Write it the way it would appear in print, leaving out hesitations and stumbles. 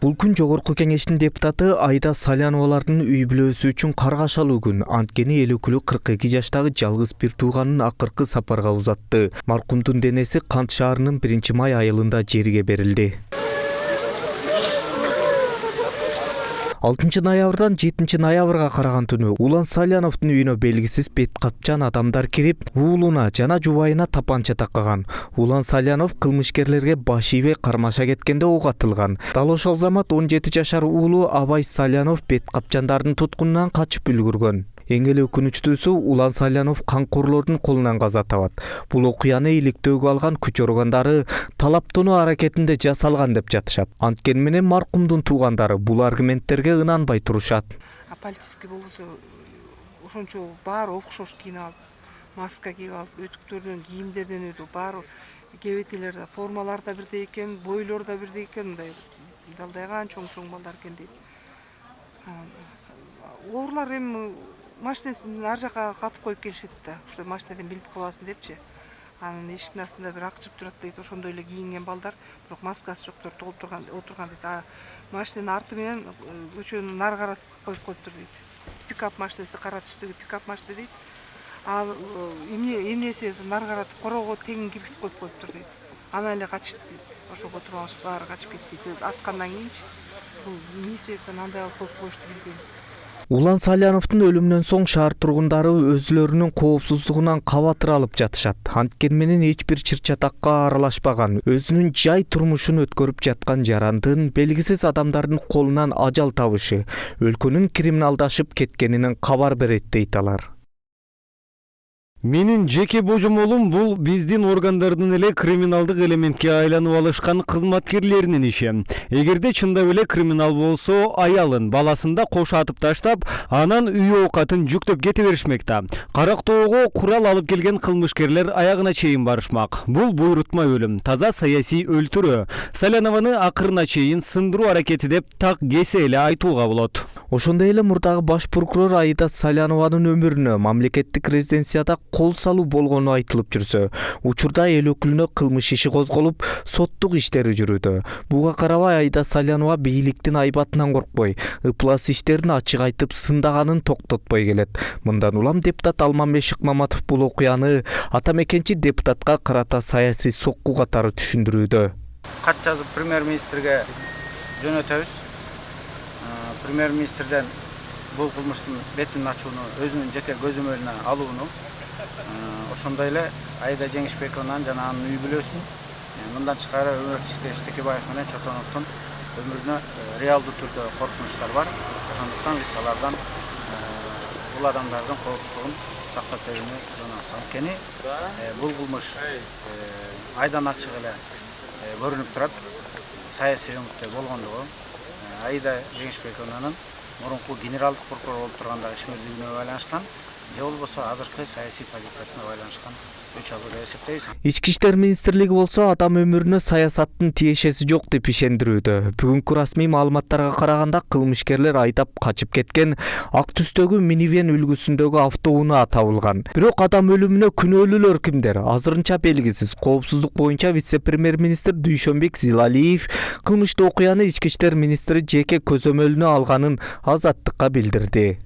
Бул күн Жогорку Кеңештин депутаты Айда Саляновалардын үй бүлөсү үчүн каргашалуу күн. Анткени эл өкүлү 42 жаштагы жалгыз бир тууганын акыркы сапарга узатты. Маркумдун денеси Кант шаарынын 1-май айылында жерге берилди. 6 ноябрдан 7 ноябрга караган түнү Улан Саляновдун үйүнө белгисиз бет капчан адамдар кирип, уулуна жана жубайына тапанча таккан. Улан Салянов кылмышкерлерге баш ийбей кармаша кеткенде ок атылган. Дал ошол замат 17 жашар уулу Абай Салянов бет капчандардын туткунунан качып үлгүргөн. Эң эле өкүнүчтүүсү Улан Салянов канкорлордун колунан каза табат. Бул окуяны иликтөөгө алган күч органдары талаптонуу аракетинде жасалган деп жатышат. Анткени менен маркумдун туугандары бул аргументтерге ынанбай турушат. Полицейский болсо ошончо баары окшош кийинип алып, маска кийип алып, өтүктөрдөн, кийимдерден өтүп, баары кебетелерде, формалар да бирдей экен, бойлор да бирдей экен, мындай далдайган чоң балдар экен дейт. Оорлар эми машинасынын ар жака катып коюп келишет да. Ошо машинадан билип каласың депчи. Анын эшиктин астында бир акчып турат дейт. Ошондой эле кийинген балдар, бирок маскасы жоктор отурган дейт. Машинанын арты менен көчөнү нары каратып коюп коюптур дейт. Пикап машинасы, кара түстөгү пикап машина дейт. Ал эмнеси нары каратып короого тегин киргизип коюп коюптур дейт. Анан эле качышты дейт. Ошого туруп алышып баары качып кетти дейт. Аткандан кийинчи бул эмне себептен андай алып коюп коюшту билбейм. Улан Саляновдун өлүмүнөн соң шаар тургундары өзлөрүнүн коопсуздугунан кабатыр алып жатышат. Анткени менен эч бир чыр-чатакка аралашпаган, өзүнүн жай турмушун өткөрүп жаткан жарандын белгисиз адамдардын колунан ажал табышы өлкөнүн криминалдашып кеткенинен кабар берет дейт алар. Менин жеке божомолум бул биздин органдардын эле криминалдык элементке айланып алышкан кызматкерлеринин иши. Эгерде чындап эле криминал болсо, аялын, баласын да кош атып таштап, анан үй оокатын жүктөп кете беришмек да. Карактоого курал алып келген кылмышкерлер аягына чейин барышмак. Бул буйрутма өлүм, таза саясий өлтүрүү. Салянованы акырына чейин сындыруу аракети деп так кесе эле айтууга болот. Ошондой эле мурдагы баш прокурор Айда Салянованын өмүрүнө мамлекеттик резиденцияда кол салуу болгону айтылып жүрсө, учурда эл өкүлүнө кылмыш иши козголуп, соттук иштери жүрүүдө. Буга карабай Айда Салянова бийликтин айбатынан коркпой, ыплас иштерин ачык айтып сындаганын токтотпой келет. Мындан улам депутат Алмамбет Шыкмаматов бул окуяны ата мекенчи депутатка карата саясий сокку катары түшүндүрүүдө. Кат жазып премьер-министрге жөнөтөбүз. Премьер-министрден бул кылмыштын бетин ачууну, өзүнүн жеке көзөмөлүнө алууну, ошондой эле Айда Жеңишбековнан жана анын үй бүлөсүн мындан тышкары Өмүрчүк Текебаев менен Чотоновдун өмүрүнө реалдуу түрдө коркунучтар бар. Ошондуктан биз алардан бул адамдардын коопсуздугун сактап берүүнү суранабыз. Анткени бул кылмыш айдан ачык эле көрүнүп турат. Саясий өмүттө болгондугу Айда Жеңишбековнанын мурунку генералдык прокурор болуп тургандагы ишмердүүлүгүнө байланышкан, же болбосо азыркы саясий позициясына байланышкан өч алуу деп эсептейбиз. Ички иштер министрлиги болсо адам өмүрүнө саясаттын тиешеси жок деп ишендирүүдө. Бүгүнкү расмий маалыматтарга караганда кылмышкерлер айдап качып кеткен ак түстөгү минивен үлгүсүндөгү автоунаа табылган. Бирок адам өлүмүнө күнөөлүүлөр кимдер азырынча белгисиз. Коопсуздук боюнча вице-премьер-министр Дүйшөнбек Зилалиев кылмыштуу окуяны ички иштер министри жеке көзөмөлүнө алганын Азаттыкка билдирди.